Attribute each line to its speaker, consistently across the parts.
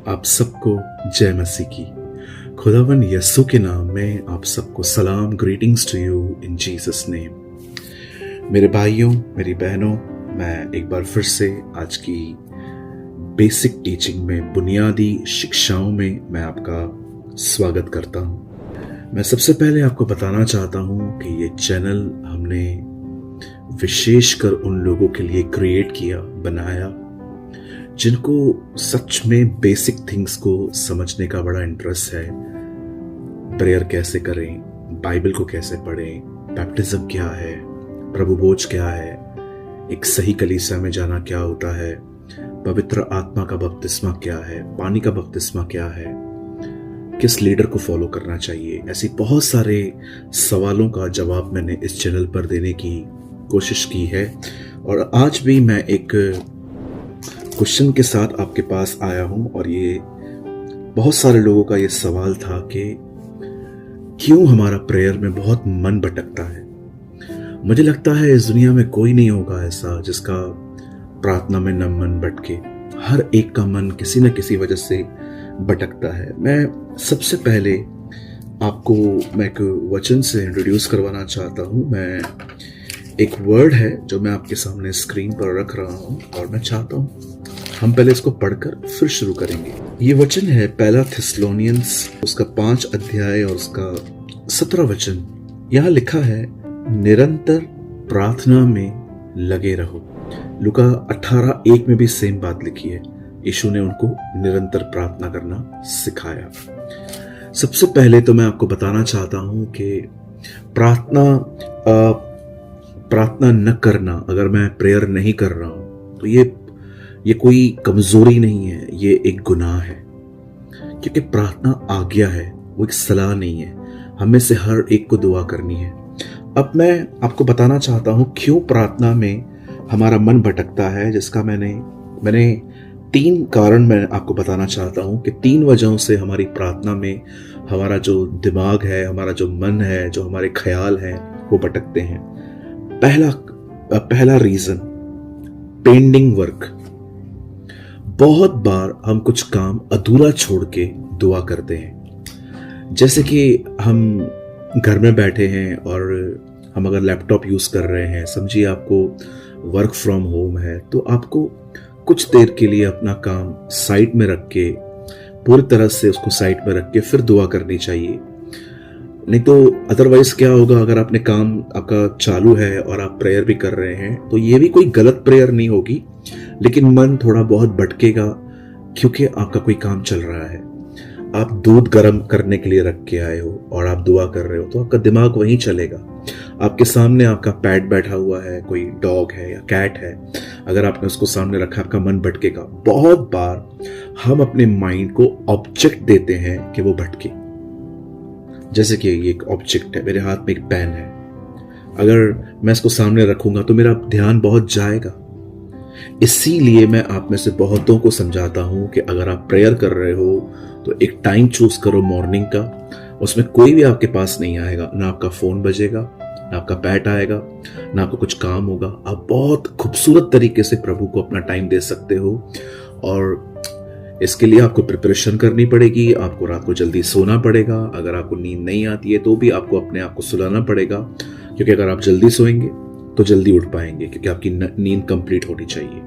Speaker 1: आप सबको जय मसीह की। खुदावन यस्सु के नाम में आप सबको सलाम, greetings to you in Jesus name. मेरे भाइयों, मेरी बहनों, मैं एक बार फिर से आज की बेसिक टीचिंग में, बुनियादी शिक्षाओं में मैं आपका स्वागत करता हूं। मैं सबसे पहले आपको बताना चाहता हूं कि ये चैनल हमने विशेषकर उन लोगों के लिए क्रिएट किया, बनाया, जिनको सच में बेसिक थिंग्स को समझने का बड़ा इंटरेस्ट है। प्रेयर कैसे करें, बाइबल को कैसे पढ़ें, बैप्टिज्म क्या है, प्रभु भोज क्या है, एक सही कलीसिया में जाना क्या होता है, पवित्र आत्मा का बपतिस्मा क्या है, पानी का बपतिस्मा क्या है, किस लीडर को फॉलो करना चाहिए। ऐसी बहुत सारे सवालों का जवाब मैंने इस चैनल पर देने की कोशिश की है। और आज भी मैं एक क्वेश्चन के साथ आपके पास आया हूं, और ये बहुत सारे लोगों का ये सवाल था कि क्यों हमारा प्रेयर में बहुत मन भटकता है। मुझे लगता है इस दुनिया में कोई नहीं होगा ऐसा जिसका प्रार्थना में न मन भटके। हर एक का मन किसी न किसी वजह से भटकता है। मैं सबसे पहले आपको एक वचन से इंट्रोड्यूस करवाना चाहता हूं। मैं एक वर्ड है जो मैं आपके सामने स्क्रीन पर रख रहा हूं, और मैं चाहता हूं हम पहले इसको पढ़कर फिर शुरू करेंगे। ये वचन है पहला थिस्सलुनीयंस, उसका 5 अध्याय और उसका 17 वचन। यहाँ लिखा है, निरंतर प्रार्थना में लगे रहो। लूका 18:1 में भी सेम बात लिखी है। यीशु ने उनको निरंतर प्रार्थना करना सिखाया। सबसे पहले तो मैं आपको बताना चाहता हूं कि प्रार्थना न करना, अगर मैं प्रेयर नहीं कर रहा हूं तो ये कोई कमजोरी नहीं है, ये एक गुनाह है। क्योंकि प्रार्थना आज्ञा है, वो एक सलाह नहीं है। हमें से हर एक को दुआ करनी है। अब मैं आपको बताना चाहता हूं क्यों प्रार्थना में हमारा मन भटकता है, जिसका मैंने 3 कारण मैं आपको बताना चाहता हूं कि 3 वजहों से हमारी प्रार्थना में हमारा जो दिमाग है, हमारा जो मन है, जो हमारे ख्याल हैं, वो भटकते हैं। पहला रीजन, पेंडिंग वर्क। बहुत बार हम कुछ काम अधूरा छोड़ के दुआ करते हैं। जैसे कि हम घर में बैठे हैं और हम अगर लैपटॉप यूज कर रहे हैं, समझिए आपको वर्क फ्रॉम होम है, तो आपको कुछ देर के लिए अपना काम साइड में रख के, पूरी तरह से उसको साइड में रख के फिर दुआ करनी चाहिए। नहीं तो अदरवाइज क्या होगा, अगर आपने काम आपका चालू है और आप प्रेयर भी कर रहे हैं, तो ये भी कोई गलत प्रेयर नहीं होगी, लेकिन मन थोड़ा बहुत भटकेगा क्योंकि आपका कोई काम चल रहा है। आप दूध गर्म करने के लिए रख के आए हो और आप दुआ कर रहे हो, तो आपका दिमाग वहीं चलेगा। आपके सामने आपका पेट बैठा हुआ है, कोई डॉग है या कैट है, अगर आपने उसको सामने रखा, आपका मन भटकेगा। बहुत बार हम अपने माइंड को ऑब्जेक्ट देते हैं कि वो भटके। जैसे कि ये एक ऑब्जेक्ट है, मेरे हाथ में एक पेन है, अगर मैं इसको सामने रखूंगा तो मेरा ध्यान बहुत जाएगा। इसीलिए मैं आप में से बहुतों को समझाता हूं कि अगर आप प्रेयर कर रहे हो तो एक टाइम चूज करो मॉर्निंग का, उसमें कोई भी आपके पास नहीं आएगा, ना आपका फोन बजेगा, ना आपका पैट आएगा, ना आपको कुछ काम होगा। आप बहुत खूबसूरत तरीके से प्रभु को अपना टाइम दे सकते हो। और इसके लिए आपको प्रिपरेशन करनी पड़ेगी, आपको रात को जल्दी सोना पड़ेगा। अगर आपको नींद नहीं आती है तो भी आपको अपने आप को सुलाना पड़ेगा, क्योंकि अगर आप जल्दी सोएंगे तो जल्दी उठ पाएंगे, क्योंकि आपकी नींद कंप्लीट होनी चाहिए।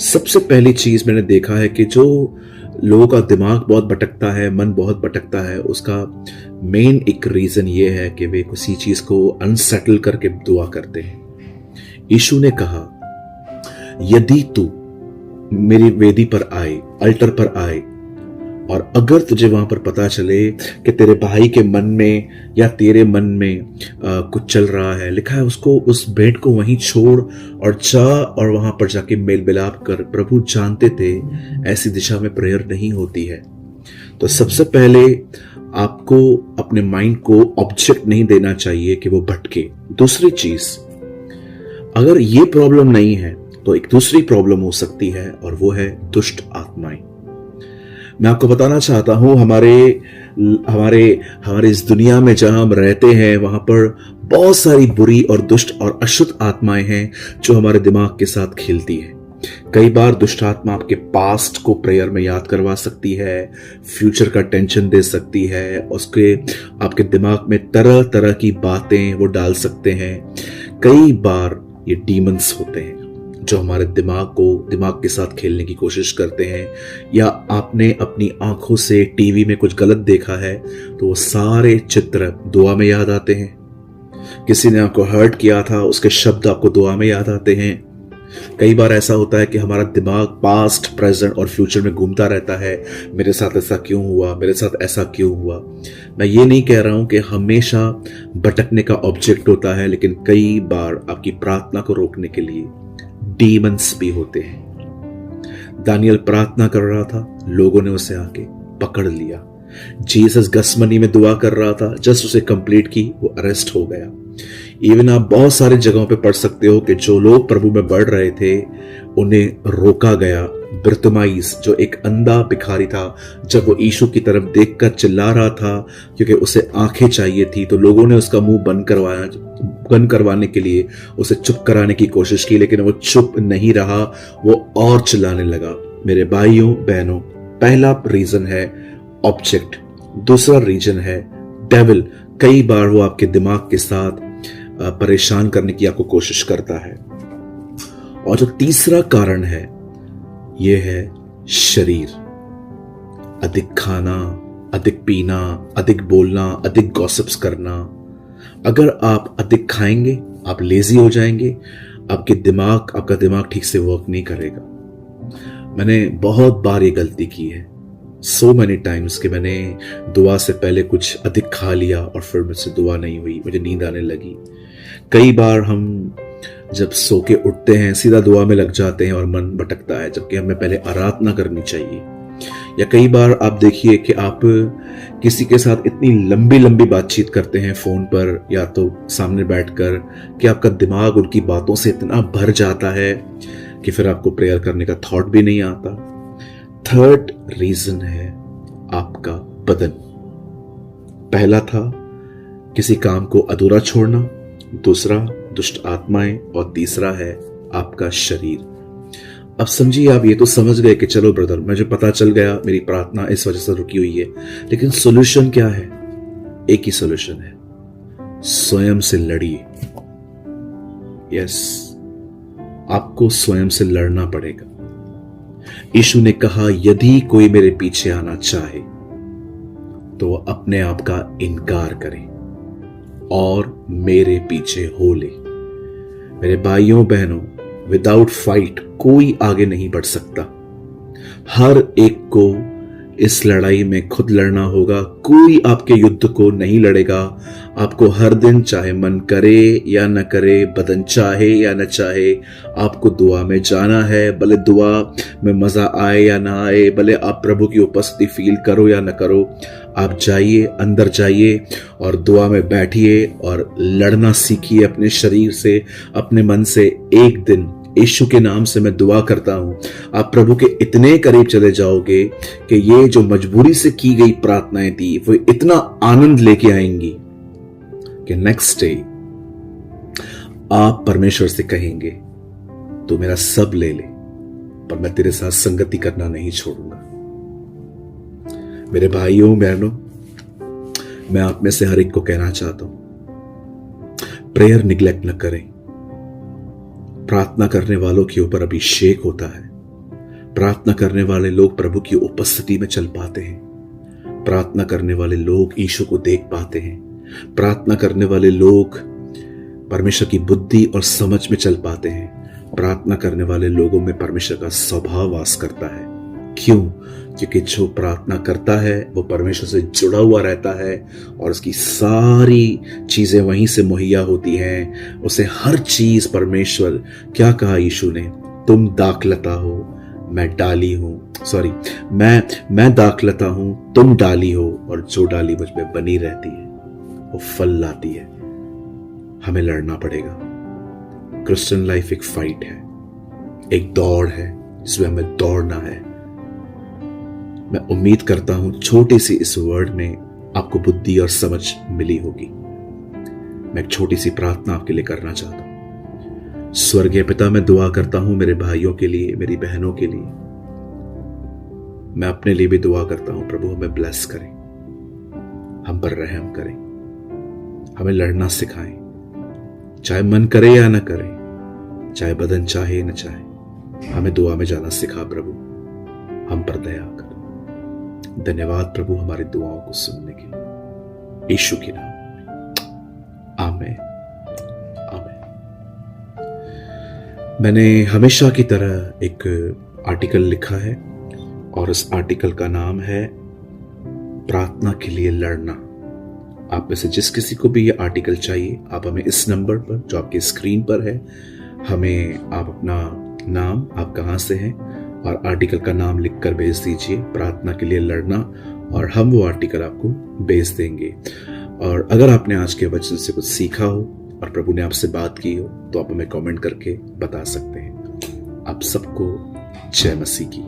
Speaker 1: सबसे पहली चीज मैंने देखा है कि जो लोगों का दिमाग बहुत भटकता है, मन बहुत भटकता है, उसका मेन एक रीजन ये है कि वे किसी चीज को अनसेटल करके दुआ करते हैं। यीशु ने कहा, यदि तू मेरी वेदी पर आए, अल्टर पर आए, और अगर तुझे वहां पर पता चले कि तेरे भाई के मन में या तेरे मन में कुछ चल रहा है, लिखा है उसको, उस भेंट को वहीं छोड़ और जा और वहां पर जाके मेल मिलाप कर। प्रभु जानते थे ऐसी दिशा में प्रेयर नहीं होती है। तो सबसे पहले आपको अपने माइंड को ऑब्जेक्ट नहीं देना चाहिए कि वो भटके। दूसरी चीज, अगर ये प्रॉब्लम नहीं है तो एक दूसरी प्रॉब्लम हो सकती है, और वो है दुष्ट आत्माएं। मैं आपको बताना चाहता हूं, हमारे इस दुनिया में जहां हम रहते हैं, वहां पर बहुत सारी बुरी और दुष्ट और अशुद्ध आत्माएं हैं जो हमारे दिमाग के साथ खेलती है। कई बार दुष्ट आत्मा आपके पास्ट को प्रेयर में याद करवा सकती है, फ्यूचर का टेंशन दे सकती है, उसके आपके दिमाग में तरह तरह की बातें वो डाल सकते हैं। कई बार ये डीमंस होते हैं जो हमारे दिमाग के साथ खेलने की कोशिश करते हैं, या आपने अपनी आंखों से टीवी में कुछ गलत देखा है तो वो सारे चित्र दुआ में याद आते हैं। किसी ने आपको हर्ट किया था, उसके शब्द आपको दुआ में याद आते हैं। कई बार ऐसा होता है कि हमारा दिमाग पास्ट, प्रेजेंट और फ्यूचर में घूमता रहता है, मेरे साथ ऐसा क्यों हुआ, मेरे साथ ऐसा क्यों हुआ। मैं ये नहीं कह रहा हूं कि हमेशा भटकने का ऑब्जेक्ट होता है, लेकिन कई बार आपकी प्रार्थना को रोकने के लिए डीमंस भी होते हैं। दानियल प्रार्थना कर रहा था, लोगों ने उसे आके पकड़ लिया। जीसस गसमनी में दुआ कर रहा था, जस्ट उसे कंप्लीट की, वो अरेस्ट हो गया। इवन आप बहुत सारी जगहों पे पढ़ सकते हो कि जो लोग प्रभु में बढ़ रहे थे उन्हें रोका गया। बर्तिमाइस जो एक अंधा भिखारी था, जब वो यीशु की तरफ देखकर चिल्ला रहा था क्योंकि उसे आंखें चाहिए थी, तो लोगों ने उसका मुंह बंद करवाने के लिए उसे चुप कराने की कोशिश की, लेकिन वो चुप नहीं रहा, वो और चिल्लाने लगा। मेरे भाइयों बहनों, पहला रीजन है ऑब्जेक्ट, दूसरा रीजन है डेविल। कई बार वो आपके दिमाग के साथ परेशान करने की आपको कोशिश करता है। और जो तीसरा कारण है यह है शरीर। अधिक खाना, अधिक पीना, अधिक बोलना, अधिक गॉसिप्स करना। अगर आप अधिक खाएंगे आप लेजी हो जाएंगे, आपका दिमाग ठीक से वर्क नहीं करेगा। मैंने बहुत बार ये गलती की है, सो मैनी टाइम्स, कि मैंने दुआ से पहले कुछ अधिक खा लिया और फिर मुझसे दुआ नहीं हुई, मुझे नींद आने लगी। कई बार हम जब सो के उठते हैं सीधा दुआ में लग जाते हैं और मन भटकता है, जबकि हमें पहले आराधना करनी चाहिए। या कई बार आप देखिए कि आप किसी के साथ इतनी लंबी लंबी बातचीत करते हैं फोन पर या तो सामने बैठकर कि आपका दिमाग उनकी बातों से इतना भर जाता है कि फिर आपको प्रेयर करने का थॉट भी नहीं आता। थर्ड रीजन है आपका बदन। पहला था किसी काम को अधूरा छोड़ना, दूसरा दुष्ट आत्माएं, और तीसरा है आपका शरीर। अब समझिए, आप ये तो समझ गए कि चलो ब्रदर, मुझे पता चल गया मेरी प्रार्थना इस वजह से रुकी हुई है, लेकिन सॉल्यूशन क्या है? एक ही सॉल्यूशन है, स्वयं से लड़िए। यस, आपको स्वयं से लड़ना पड़ेगा। यीशु ने कहा, यदि कोई मेरे पीछे आना चाहे तो वह अपने आप का इनकार करे और मेरे पीछे हो ले। मेरे भाइयों बहनों, विदाउट फाइट कोई आगे नहीं बढ़ सकता। हर एक को इस लड़ाई में खुद लड़ना होगा। कोई आपके युद्ध को नहीं लड़ेगा। आपको हर दिन, चाहे मन करे या न करे, बदन चाहे या न चाहे, आपको दुआ में जाना है। भले दुआ में मजा आए या ना आए, भले आप प्रभु की उपस्थिति फील करो या न करो, आप जाइए, अंदर जाइए और दुआ में बैठिए और लड़ना सीखिए अपने शरीर से, अपने मन से। एक दिन यीशु के नाम से मैं दुआ करता हूं, आप प्रभु के इतने करीब चले जाओगे कि ये जो मजबूरी से की गई प्रार्थनाएं थी वो इतना आनंद लेके आएंगी कि नेक्स्ट डे आप परमेश्वर से कहेंगे, तू मेरा सब ले ले पर मैं तेरे साथ संगति करना नहीं छोड़ूंगा। मेरे भाइयों बहनों, मैं आप में से हर एक को कहना चाहता हूं, प्रेयर निग्लेक्ट न करें। प्रार्थना करने वालों के ऊपर अभिषेक होता है। प्रार्थना करने वाले लोग प्रभु की उपस्थिति में चल पाते हैं। प्रार्थना करने वाले लोग यीशु को देख पाते हैं। प्रार्थना करने वाले लोग परमेश्वर की बुद्धि और समझ में चल पाते हैं। प्रार्थना करने वाले लोगों में परमेश्वर का स्वभाव वास करता है। क्यों? क्योंकि जो प्रार्थना करता है वो परमेश्वर से जुड़ा हुआ रहता है और उसकी सारी चीजें वहीं से मुहैया होती हैं। उसे हर चीज परमेश्वर, क्या कहा यीशु ने, तुम दाखलता हो मैं डाली हूं, सॉरी, मैं दाखलता हूं तुम डाली हो, और जो डाली मुझ में बनी रहती है वो फल लाती है। हमें लड़ना पड़ेगा। क्रिश्चियन लाइफ एक फाइट है, एक दौड़ है जिसमें हमें दौड़ना है। मैं उम्मीद करता हूं छोटी सी इस वर्ड में आपको बुद्धि और समझ मिली होगी। मैं एक छोटी सी प्रार्थना आपके लिए करना चाहता हूं। स्वर्गीय पिता, मैं दुआ करता हूं मेरे भाइयों के लिए, मेरी बहनों के लिए। मैं अपने लिए भी दुआ करता हूं प्रभु, हमें ब्लेस करें, हम पर रहम करें, हमें लड़ना सिखाएं, चाहे मन करे या ना करे, चाहे बदन चाहे न चाहे, हमें दुआ में जाना सिखा प्रभु, हम पर दया कर। धन्यवाद प्रभु हमारी दुआओं को सुनने के लिए, यीशु के नाम में आमीन आमीन। मैंने हमेशा की तरह एक आर्टिकल लिखा है और उस आर्टिकल का नाम है प्रार्थना के लिए लड़ना। आप में से जिस किसी को भी ये आर्टिकल चाहिए, आप हमें इस नंबर पर जो आपकी स्क्रीन पर है, हमें आप अपना नाम, आप कहाँ से हैं और आर्टिकल का नाम लिखकर भेज दीजिए, प्रार्थना के लिए लड़ना, और हम वो आर्टिकल आपको भेज देंगे। और अगर आपने आज के वचन से कुछ सीखा हो और प्रभु ने आपसे बात की हो तो आप हमें कमेंट करके बता सकते हैं। आप सबको जय मसीह की।